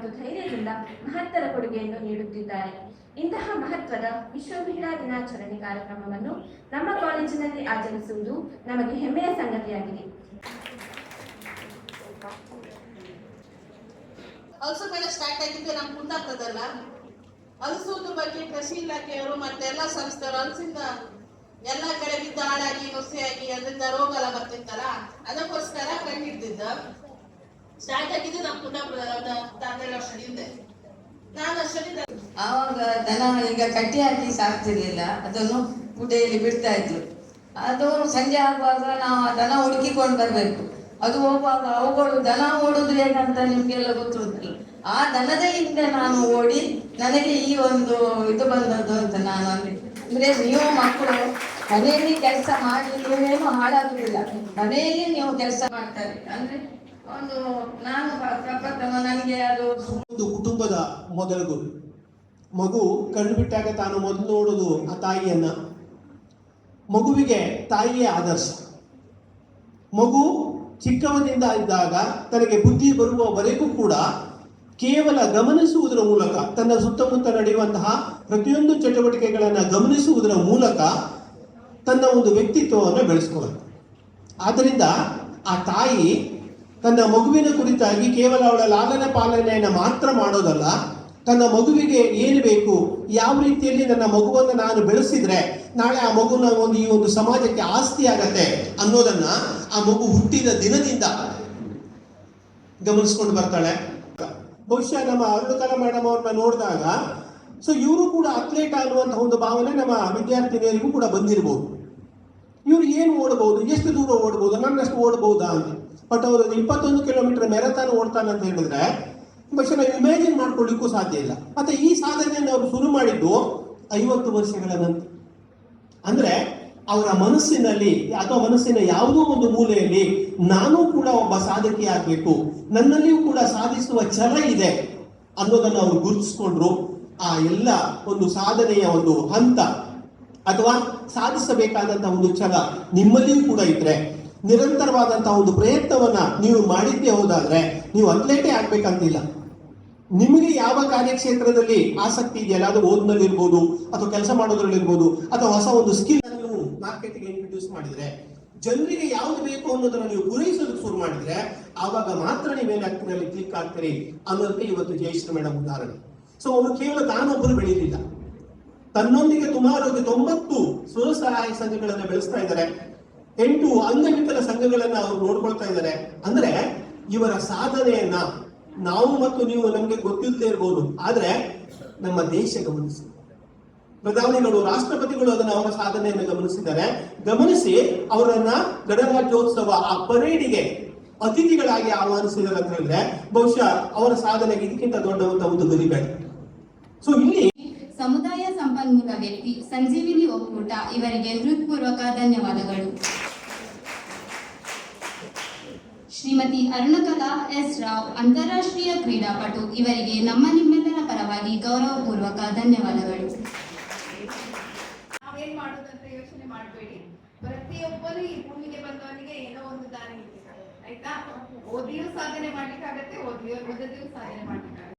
ಮತ್ತು ಧೈರ್ಯದಿಂದ ಮಹತ್ತರ ಕೊಡುಗೆಯನ್ನು ನೀಡುತ್ತಿದ್ದಾರೆ. ಇಂತಹ ಮಹತ್ವದ ವಿಶ್ವ ಮಹಿಳಾ ದಿನಾಚರಣೆ ಕಾರ್ಯಕ್ರಮವನ್ನು ನಮ್ಮ ಕಾಲೇಜಿನಲ್ಲಿ ಆಚರಿಸುವುದು ನಮಗೆ ಹೆಮ್ಮೆಯ ಸಂಗತಿಯಾಗಿದೆ. ಹಲಸುಗಳ ಸ್ಟಾರ್ಟ್ ಆಗಿದ್ದು ನಮ್ಮ ಕುಂದಾಪುರದಲ್ಲ. ಹಲಸೂದ ಬಗ್ಗೆ ಕೃಷಿ ಇಲಾಖೆಯವರು ಮತ್ತೆ ಎಲ್ಲ ಸಂಸ್ಥೆಯವರು ಹಲಸಿಂದ ಎಲ್ಲ ಕಡೆ ಬಿದ್ದ ಹಾಳಾಗಿ ನುಸಿಯಾಗಿ ಅದರಿಂದ ರೋಗ ಎಲ್ಲ ಬರ್ತಿತ್ತಲ್ಲ, ಅದಕ್ಕೋಸ್ಕರ ಕಂಡಿದ್ದಿದ್ದ ಸ್ಟಾರ್ಟ್ ಆಗಿದ್ದು ನಮ್ಮ ಕುಂದಾಪುರದ 12 ವರ್ಷದ ಹಿಂದೆ. ನಾನು ಅಷ್ಟರಿಂದ ಆವಾಗ ದನ ಈಗ ಕಟ್ಟಿ ಹಾಕಿ ಸಾಕ್ತಿರ್ಲಿಲ್ಲ, ಅದನ್ನು ಪುಡೆಯಲ್ಲಿ ಬಿಡ್ತಾ ಇದ್ರು. ಅದು ಸಂಜೆ ಆಗುವಾಗ ನಾವು ಆ ದನ ಹುಡುಕಿಕೊಂಡು ಬರಬೇಕು. ಅದು ಹೋಗುವಾಗ ಅವುಗಳು ದನ ಓಡುದು ಹೇಗಂತ ನಿಮ್ಗೆಲ್ಲ ಗೊತ್ತಿರುತ್ತಲ್ಲ, ಆ ದನದ ಹಿಂದೆ ನಾನು ಓಡಿ ನನಗೆ ಈ ಒಂದು ಇದು ಬಂದದ್ದು ಅಂತ ನಾನು ಅಂದ್ರೆ ನೀವು ಮಕ್ಕಳು ಮನೆಯಲ್ಲಿ ಕೆಲಸ ಮಾಡಿ ನೀವೇನು ಹಾಳಾಗುದಿಲ್ಲ, ಮನೆಯಲ್ಲಿ ನೀವು ಕೆಲಸ ಮಾಡ್ತಾರೆ ಅಂದ್ರೆ ಒಂದು ನಾನು ಪ್ರಪ್ರಥಮ ನನಗೆ ಅದು ಒಂದು ಕುಟುಂಬದ ಮೊದಲ ಗುರು. ಮಗು ಕಣ್ಣು ಬಿಟ್ಟಾಗ ತಾನು ಮೊದಲು ನೋಡೋದು ಆ ತಾಯಿಯನ್ನ. ಮಗುವಿಗೆ ತಾಯಿಯೇ ಆದರ್ಶ. ಮಗು ಚಿಕ್ಕವನಿಂದ ಇದ್ದಾಗ ತನಗೆ ಬುದ್ಧಿ ಬರುವವರೆಗೂ ಕೂಡ ಕೇವಲ ಗಮನಿಸುವುದರ ಮೂಲಕ, ತನ್ನ ಸುತ್ತಮುತ್ತ ನಡೆಯುವಂತಹ ಪ್ರತಿಯೊಂದು ಚಟುವಟಿಕೆಗಳನ್ನು ಗಮನಿಸುವುದರ ಮೂಲಕ ತನ್ನ ಒಂದು ವ್ಯಕ್ತಿತ್ವವನ್ನು ಬೆಳೆಸ್ಕೊಳ್ಳುತ್ತೆ. ಆದ್ದರಿಂದ ಆ ತಾಯಿ ತನ್ನ ಮಗುವಿನ ಕುರಿತಾಗಿ ಕೇವಲ ಅವಳ ಲಾಲನೆ ಪಾಲನೆಯನ್ನು ಮಾತ್ರ ಮಾಡೋದಲ್ಲ, ತನ್ನ ಮಗುವಿಗೆ ಏನು ಬೇಕು, ಯಾವ ರೀತಿಯಲ್ಲಿ ನನ್ನ ಮಗುವನ್ನು ನಾನು ಬೆಳೆಸಿದ್ರೆ ನಾಳೆ ಆ ಮಗುನ ಈ ಒಂದು ಸಮಾಜಕ್ಕೆ ಆಸ್ತಿ ಆಗತ್ತೆ ಅನ್ನೋದನ್ನ ಆ ಮಗು ಹುಟ್ಟಿದ ದಿನದಿಂದ ಗಮನಿಸ್ಕೊಂಡು ಬರ್ತಾಳೆ. ಬಹುಶಃ ನಮ್ಮ ಅರುಣಕಲಾ ಮೇಡಮ್ ಅವ್ರನ್ನ ನೋಡಿದಾಗ ಇವರು ಕೂಡ ಅಥ್ಲೇಟ್ ಅನ್ನುವಂತಹ ಒಂದು ಭಾವನೆ ನಮ್ಮ ವಿದ್ಯಾರ್ಥಿನಿಯರಿಗೂ ಕೂಡ ಬಂದಿರಬಹುದು. ಇವರು ಏನು ಓಡಬಹುದು, ಎಷ್ಟು ದೂರ ಓಡಬಹುದು, ನನ್ನಷ್ಟು ಓಡಬಹುದಾ ಅಂತ. ಬಟ್ ಅವರು 21 ಕಿಲೋಮೀಟರ್ ಮ್ಯಾರಥಾನ್ ಓಡ್ತಾನೆ ಅಂತ ಹೇಳಿದ್ರೆ ಬಹುಶಃ ನಾವು ಇಮ್ಯಾಜಿನ್ ಮಾಡ್ಕೊಳ್ಳಿಕ್ಕೂ ಸಾಧ್ಯ ಇಲ್ಲ. ಮತ್ತೆ ಈ ಸಾಧನೆಯನ್ನು ಅವರು ಶುರು ಮಾಡಿದ್ದು 50 ವರ್ಷಗಳ ನಂತರ. ಅಂದ್ರೆ ಅವರ ಮನಸ್ಸಿನಲ್ಲಿ ಅಥವಾ ಮನಸ್ಸಿನ ಯಾವುದೋ ಒಂದು ಮೂಲೆಯಲ್ಲಿ ನಾನು ಕೂಡ ಒಬ್ಬ ಸಾಧಕಿ ಆಗ್ಬೇಕು, ನನ್ನಲ್ಲಿಯೂ ಕೂಡ ಸಾಧಿಸುವ ಛಲ ಇದೆ ಅನ್ನೋದನ್ನು ಅವರು ಗುರುತಿಸ್ಕೊಂಡ್ರು. ಆ ಎಲ್ಲ ಒಂದು ಸಾಧನೆಯ ಒಂದು ಹಂತ ಅಥವಾ ಸಾಧಿಸಬೇಕಾದಂತಹ ಒಂದು ಛಲ ನಿಮ್ಮಲ್ಲಿಯೂ ಕೂಡ ಇದ್ರೆ, ನಿರಂತರವಾದಂತಹ ಒಂದು ಪ್ರಯತ್ನವನ್ನ ನೀವು ಮಾಡಿದ್ದೇ ಹೋದಾದ್ರೆ ನೀವು ಅಥ್ಲೇಟೇ ಆಗ್ಬೇಕಂತಿಲ್ಲ. ನಿಮಗೆ ಯಾವ ಕಾರ್ಯಕ್ಷೇತ್ರದಲ್ಲಿ ಆಸಕ್ತಿ ಇದೆಯಲ್ಲ, ಅದು ಓದಿನಲ್ಲಿ ಇರ್ಬೋದು ಅಥವಾ ಕೆಲಸ ಮಾಡೋದ್ರಲ್ಲಿ ಇರ್ಬೋದು ಅಥವಾ ಹೊಸ ಒಂದು ಸ್ಕಿಲ್ ನೀವು ಮಾರ್ಕೆಟ್ಗೆ ಇಂಟ್ರೊಡ್ಯೂಸ್ ಮಾಡಿದ್ರೆ, ಜನರಿಗೆ ಯಾವ್ದು ಬೇಕು ಅನ್ನೋದನ್ನ ನೀವು ಪೂರೈಸೋದಕ್ಕೆ ಶುರು ಮಾಡಿದ್ರೆ ಆವಾಗ ಮಾತ್ರ ನೀವೇನಾಗ್ತಿರಲ್ಲಿ ಕ್ಲಿಕ್ ಆಗ್ತೀರಿ ಅನ್ನೋದಕ್ಕೆ ಇವತ್ತು ಜಯಶ್ರೀ ಮೇಡಮ್ ಉದಾಹರಣೆ. ಅವರು ಕೇವಲ ತಾನೊಬ್ಬರು ಬೆಳೀಲಿಲ್ಲ, ತನ್ನೊಂದಿಗೆ ಸುಮಾರು 90 ಸ್ವಸಹಾಯ ಸಂಘಗಳನ್ನ ಬೆಳೆಸ್ತಾ ಇದ್ದಾರೆ, 8 ಅಂಗವಿಕಲ ಸಂಘಗಳನ್ನ ಅವರು ನೋಡ್ಕೊಳ್ತಾ ಇದ್ದಾರೆ. ಅಂದ್ರೆ ಇವರ ಸಾಧನೆಯನ್ನ ನಾವು ಮತ್ತು ನೀವು ನಮ್ಗೆ ಗೊತ್ತಿಲ್ಲದೆ ಇರಬಹುದು, ಆದ್ರೆ ನಮ್ಮ ದೇಶ ಗಮನಿಸಿ, ಪ್ರಧಾನಿಗಳು, ರಾಷ್ಟ್ರಪತಿಗಳು ಅದನ್ನ ಅವರ ಸಾಧನೆಯನ್ನು ಗಮನಿಸಿದ್ದಾರೆ. ಗಮನಿಸಿ ಅವರನ್ನ ಗಣರಾಜ್ಯೋತ್ಸವ ಆ ಪರೇಡಿಗೆ ಅತಿಥಿಗಳಾಗಿ ಆಹ್ವಾನಿಸಿದ್ದಾರೆ ಅಂತ ಹೇಳಿದ್ರೆ ಬಹುಶಃ ಅವರ ಸಾಧನೆಗೆ ಇದಕ್ಕಿಂತ ದೊಡ್ಡವಂತ ಒಂದು ಗರಿಬೇಡ. ಇಲ್ಲಿ ಸಮುದಾಯ ಸಂಪನ್ಮೂಲ ವ್ಯಕ್ತಿ ಸಂಜೀವಿನಿ ಒಕ್ಕೂಟ ಇವರಿಗೆ ಹೃತ್ಪೂರ್ವಕ ಧನ್ಯವಾದಗಳು. ಶ್ರೀಮತಿ ಅರುಣಕಲಾ ಎಸ್ ರಾವ್ ಅಂತಾರಾಷ್ಟ್ರೀಯ ಕ್ರೀಡಾಪಟು ಇವರಿಗೆ ನಿಮ್ಮೆಲ್ಲರ ಪರವಾಗಿ ಗೌರವಪೂರ್ವಕ ಧನ್ಯವಾದಗಳು. ನಾವೇನ್ ಮಾಡೋದಂತ ಯೋಚನೆ ಮಾಡಬೇಡಿ. ಪ್ರತಿಯೊಬ್ಬರು ಈ ಭೂಮಿಗೆ ಬಂದವನಿಗೆ ಏನೋ ಒಂದು ದಾರಿ ಇದೆ, ಆಯ್ತಾ? ಓದಿಯೂ ಸಾಧನೆ ಮಾಡ್ಲಿಕ್ಕಾಗತ್ತೆ, ಓದದಿಯೂ ಸಾಧನೆ ಮಾಡ್ಲಿಕ್ಕಾಗತ್ತೆ.